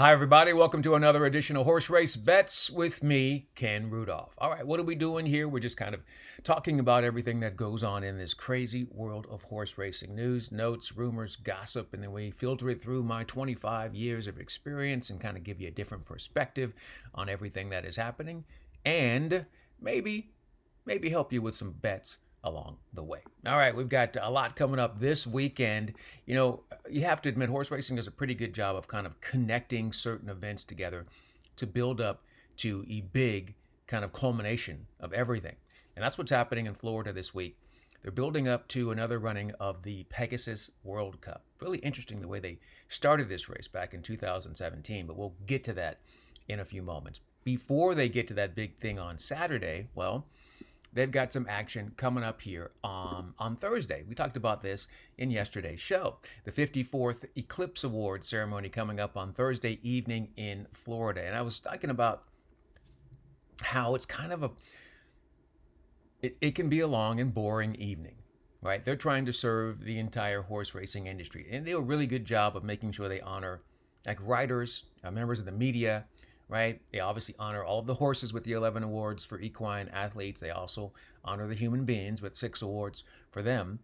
Hi, everybody. Welcome to another edition of Horse Race Bets with me, Ken Rudolph. All right, what are we doing here? We're just kind of talking about everything that goes on in this crazy world of horse racing news, notes, rumors, gossip, and then we filter it through my 25 years of experience and kind of give you a different perspective on everything that is happening and maybe help you with some bets along the way. All right, we've got a lot coming up this weekend. You have to admit, horse racing does a pretty good job of kind of connecting certain events together to build up to a big kind of culmination of everything. And that's what's happening in Florida this week. They're building up to another running of the Pegasus World Cup. Really interesting the way they started this race back in 2017, but we'll get to that in a few moments. Before they get to that big thing on Saturday, well, they've got some action coming up here on Thursday. We talked about this in yesterday's show. The 54th Eclipse Award ceremony coming up on Thursday evening in Florida. And I was talking about how it's kind of it can be a long and boring evening, right? They're trying to serve the entire horse racing industry. And they do a really good job of making sure they honor like riders, members of the media, right? They obviously honor all of the horses with the 11 awards for equine athletes. They also honor the human beings with 6 awards for them.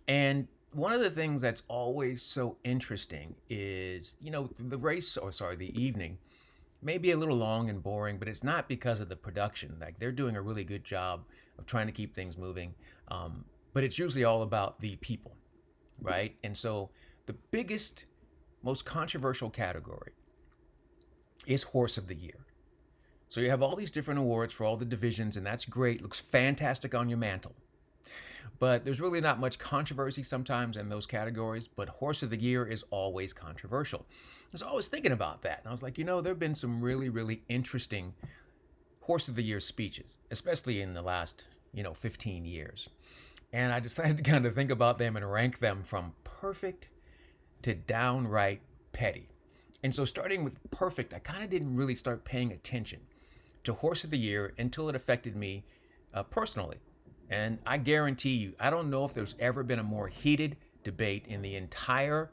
And one of the things that's always so interesting is, the evening may be a little long and boring, but it's not because of the production. Like they're doing a really good job of trying to keep things moving. But it's usually all about the people, right? And so the biggest, most controversial category is Horse of the Year. So you have all these different awards for all the divisions, and that's great. Looks fantastic on your mantle. But there's really not much controversy sometimes in those categories, but Horse of the Year is always controversial. So I was thinking about that, and I was like, there have been some really, really interesting Horse of the Year speeches, especially in the last, 15 years. And I decided to kind of think about them and rank them from perfect to downright petty. And so starting with perfect, I kind of didn't really start paying attention to Horse of the Year until it affected me personally. And I guarantee you, I don't know if there's ever been a more heated debate in the entire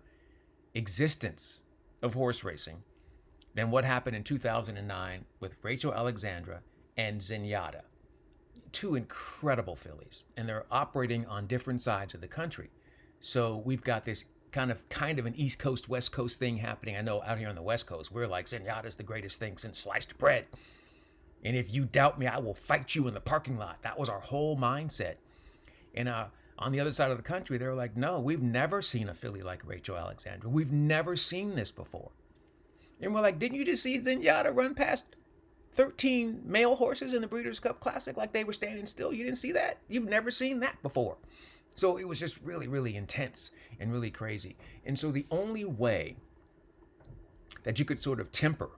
existence of horse racing than what happened in 2009 with Rachel Alexandra and Zenyatta. 2 incredible fillies, and they're operating on different sides of the country. So we've got this kind of an East Coast, West Coast thing happening. I know out here on the West Coast, we're like, Zenyatta's the greatest thing since sliced bread. And if you doubt me, I will fight you in the parking lot. That was our whole mindset. And on the other side of the country, they were like, no, we've never seen a filly like Rachel Alexandra. We've never seen this before. And we're like, didn't you just see Zenyatta run past 13 male horses in the Breeders' Cup Classic like they were standing still? You didn't see that? You've never seen that before. So it was just really, really intense and really crazy. And so the only way that you could sort of temper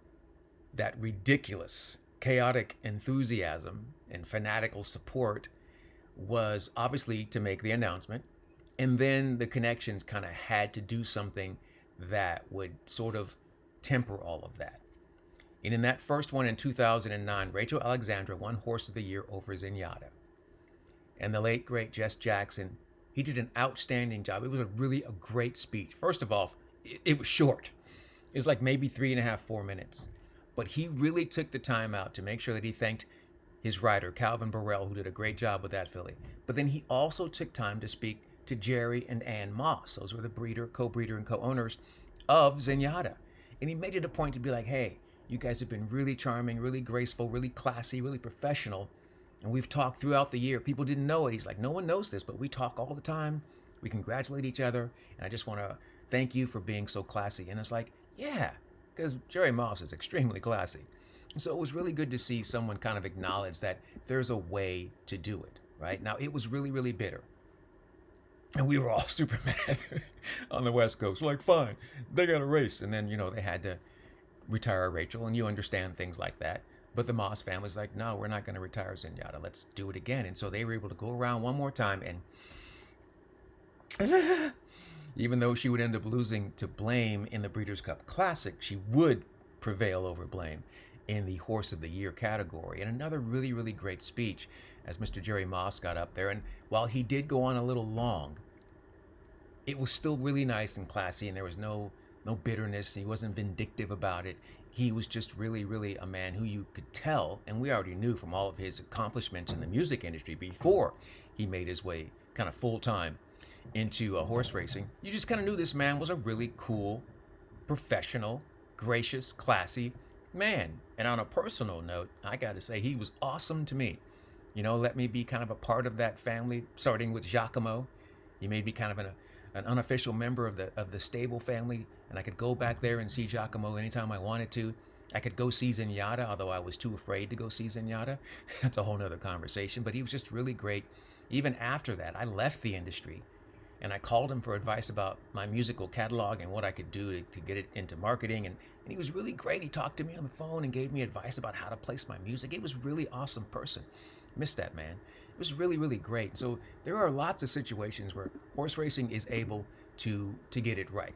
that ridiculous, chaotic enthusiasm and fanatical support was obviously to make the announcement. And then the connections kind of had to do something that would sort of temper all of that. And in that first one in 2009, Rachel Alexandra won Horse of the Year over Zenyatta. And the late, great Jess Jackson, he did an outstanding job. It was a great speech. First of all, it was short. It was like maybe 3.5, 4 minutes. But he really took the time out to make sure that he thanked his rider, Calvin Burrell, who did a great job with that filly. But then he also took time to speak to Jerry and Ann Moss. Those were the breeder, co-breeder, and co-owners of Zenyatta. And he made it a point to be like, hey, you guys have been really charming, really graceful, really classy, really professional. And we've talked throughout the year. People didn't know it. He's like, no one knows this, but we talk all the time. We congratulate each other. And I just want to thank you for being so classy. And it's like, yeah, because Jerry Moss is extremely classy. And so it was really good to see someone kind of acknowledge that there's a way to do it, right? Now, it was really, really bitter. And we were all super mad on the West Coast. We're like, fine, they got a race. And then, they had to retire Rachel, and you understand things like that. But the Moss family's like, no, we're not going to retire Zenyatta. Let's do it again. And so they were able to go around one more time. And even though she would end up losing to Blame in the Breeders' Cup Classic, she would prevail over Blame in the Horse of the Year category. And another really, really great speech as Mr. Jerry Moss got up there. And while he did go on a little long, it was still really nice and classy, and there was no no bitterness. He wasn't vindictive about it. He was just really, really a man who you could tell, and we already knew from all of his accomplishments in the music industry before he made his way kind of full time into horse racing. You just kind of knew this man was a really cool, professional, gracious, classy man. And on a personal note, I got to say, he was awesome to me. You know, let me be kind of a part of that family, starting with Giacomo. He made me kind of an unofficial member of the stable family, and I could go back there and see Giacomo anytime I wanted to. I could go see Zenyatta, although I was too afraid to go see Zenyatta. That's a whole nother conversation, but he was just really great. Even after that, I left the industry, and I called him for advice about my musical catalog and what I could do to get it into marketing, and he was really great. He talked to me on the phone and gave me advice about how to place my music. He was a really awesome person. Miss that man. It was really, really great. So there are lots of situations where horse racing is able to get it right.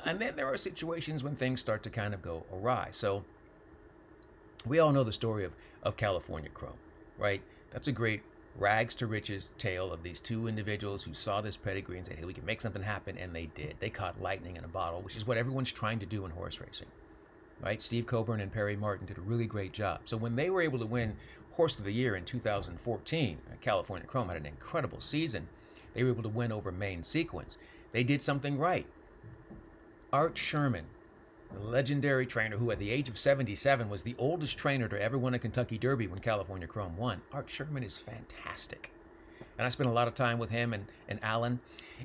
And then there are situations when things start to kind of go awry. So we all know the story of California Chrome, right? That's a great rags to riches tale of these two individuals who saw this pedigree and said, hey, we can make something happen, and they did. They caught lightning in a bottle, which is what everyone's trying to do in horse racing, right? Steve Coburn and Perry Martin did a really great job. So when they were able to win Horse of the Year in 2014, California Chrome had an incredible season. They were able to win over Main Sequence. They did something right. Art Sherman, the legendary trainer who at the age of 77 was the oldest trainer to ever win a Kentucky Derby when California Chrome won. Art Sherman is fantastic. And I spent a lot of time with him and Alan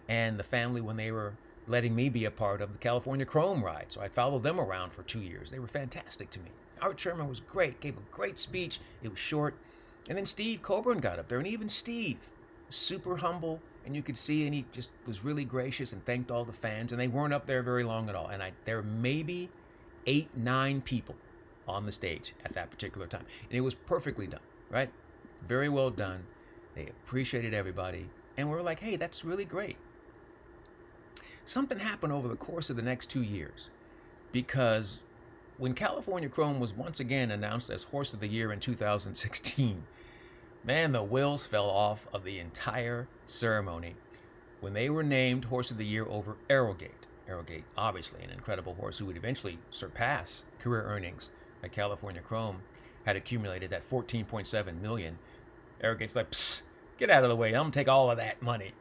and the family when they were letting me be a part of the California Chrome ride. So I followed them around for 2 years. They were fantastic to me. Art Sherman was great, gave a great speech. It was short. And then Steve Coburn got up there, and even Steve, super humble, and you could see, and he just was really gracious and thanked all the fans, and they weren't up there very long at all. And there were maybe 8, 9 people on the stage at that particular time. And it was perfectly done, right? Very well done. They appreciated everybody. And we were like, hey, that's really great. Something happened over the course of the next 2 years, because when California Chrome was once again announced as Horse of the Year in 2016, man, the wheels fell off of the entire ceremony when they were named Horse of the Year over Arrogate. Arrogate, obviously an incredible horse who would eventually surpass career earnings that California Chrome had accumulated, at 14.7 million. Arrogate's like, psst, get out of the way, I'm gonna take all of that money.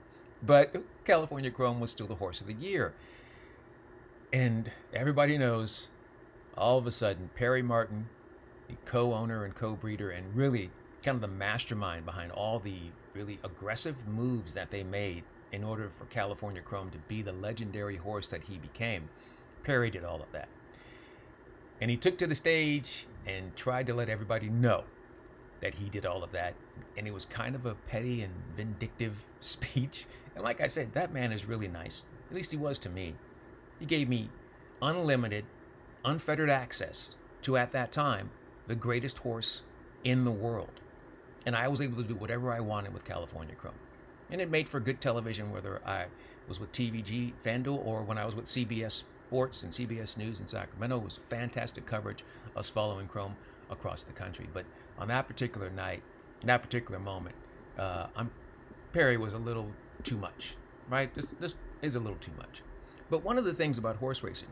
But California Chrome was still the Horse of the Year. And everybody knows, all of a sudden, Perry Martin, the co-owner and co-breeder, and really kind of the mastermind behind all the really aggressive moves that they made in order for California Chrome to be the legendary horse that he became. Perry did all of that. And he took to the stage and tried to let everybody know that he did all of that. And it was kind of a petty and vindictive speech. And like I said, that man is really nice. At least he was to me. He gave me unlimited, unfettered access to, at that time, the greatest horse in the world. And I was able to do whatever I wanted with California Chrome. And it made for good television, whether I was with TVG, FanDuel, or when I was with CBS Sports and CBS News in Sacramento. It was fantastic coverage, us following Chrome across the country. But on that particular night, in that particular moment, Perry was a little too much, right? This is a little too much. But one of the things about horse racing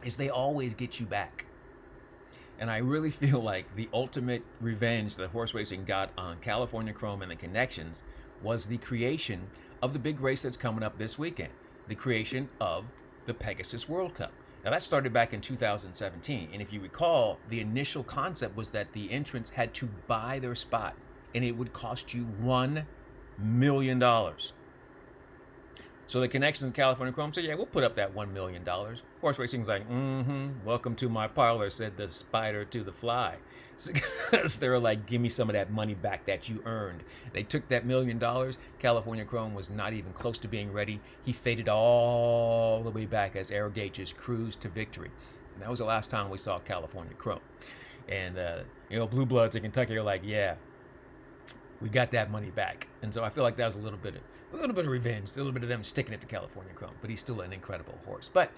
is they always get you back. And I really feel like the ultimate revenge that horse racing got on California Chrome and the connections was the creation of the big race that's coming up this weekend, the creation of the Pegasus World Cup. Now that started back in 2017, and if you recall, the initial concept was that the entrants had to buy their spot, and it would cost you $1 million. So the connections in California Chrome said, yeah, we'll put up that $1 million. Horse racing's like, welcome to my parlor, said the spider to the fly. So they're like, give me some of that money back that you earned. They took that $1 million. California Chrome was not even close to being ready. He faded all the way back as Arrogate just cruised to victory. And that was the last time we saw California Chrome. And, Blue Bloods in Kentucky are like, yeah, we got that money back. And so I feel like that was a little bit of revenge, a little bit of them sticking it to California Chrome. But he's still an incredible horse. But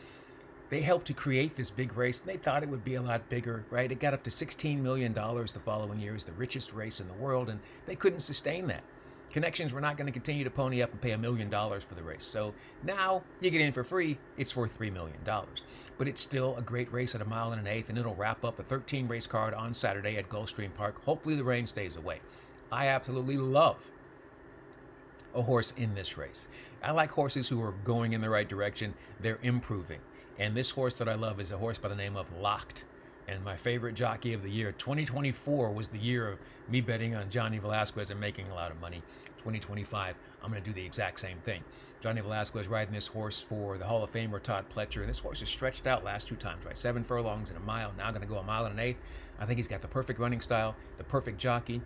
they helped to create this big race, and they thought it would be a lot bigger, right? It got up to $16 million the following year. It was the richest race in the world, and they couldn't sustain that. Connections were not going to continue to pony up and pay $1 million for the race. So now you get in for free. It's worth $3 million. But it's still a great race at 1 1/8 miles, and it'll wrap up a 13 race card on Saturday at Gulfstream Park. Hopefully the rain stays away. I absolutely love a horse in this race. I like horses who are going in the right direction. They're improving. And this horse that I love is a horse by the name of Locked. And my favorite jockey of the year, 2024 was the year of me betting on Johnny Velasquez and making a lot of money. 2025, I'm going to do the exact same thing. Johnny Velasquez riding this horse for the Hall of Famer Todd Pletcher. And this horse is stretched out last 2 times, right? 7 furlongs in a mile. Now going to go 1 1/8 miles. I think he's got the perfect running style, the perfect jockey.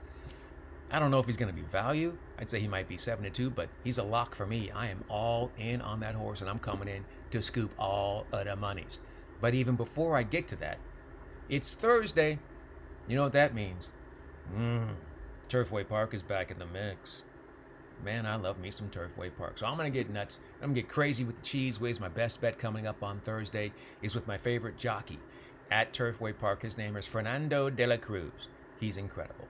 I don't know if he's going to be value. I'd say he might be 7-2, but he's a lock for me. I am all in on that horse, and I'm coming in to scoop all of the monies. But even before I get to that, it's Thursday. You know what that means? Turfway Park is back in the mix. Man, I love me some Turfway Park. So I'm going to get nuts. I'm going to get crazy with the cheese whiz. My best bet coming up on Thursday is with my favorite jockey at Turfway Park. His name is Fernando de la Cruz. He's incredible.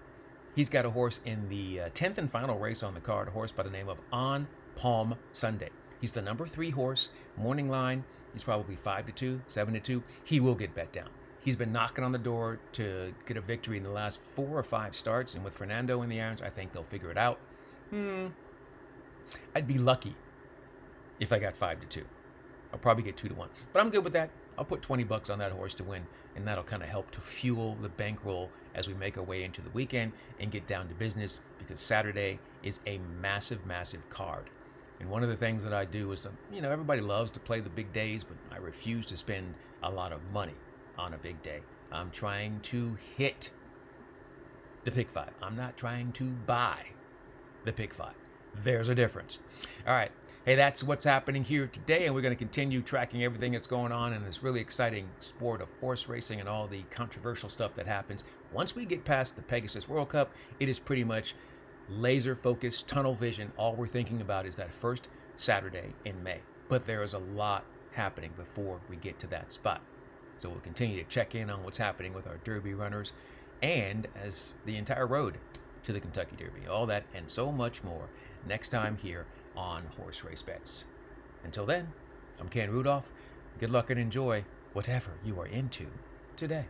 He's got a horse in the 10th and final race on the card, a horse by the name of On Palm Sunday. He's the number 3 horse, morning line. He's probably 5-2, 7-2. He will get bet down. He's been knocking on the door to get a victory in the last 4 or 5 starts, and with Fernando in the irons, I think they'll figure it out. I'd be lucky if I got 5-2. I'll probably get 2-1, but I'm good with that. I'll put $20 on that horse to win, and that'll kind of help to fuel the bankroll as we make our way into the weekend and get down to business, because Saturday is a massive, massive card. And one of the things that I do is, everybody loves to play the big days, but I refuse to spend a lot of money on a big day. I'm trying to hit the pick 5. I'm not trying to buy the pick 5. There's a difference. All right. Hey, that's what's happening here today, and we're going to continue tracking everything that's going on in this really exciting sport of horse racing and all the controversial stuff that happens. Once we get past the Pegasus World Cup, it is pretty much laser focused, tunnel vision. All we're thinking about is that first Saturday in May. But there is a lot happening before we get to that spot. So we'll continue to check in on what's happening with our Derby runners and as the entire road to the Kentucky Derby. All that and so much more next time here on Horse Race Bets. Until then, I'm Ken Rudulph. Good luck and enjoy whatever you are into today.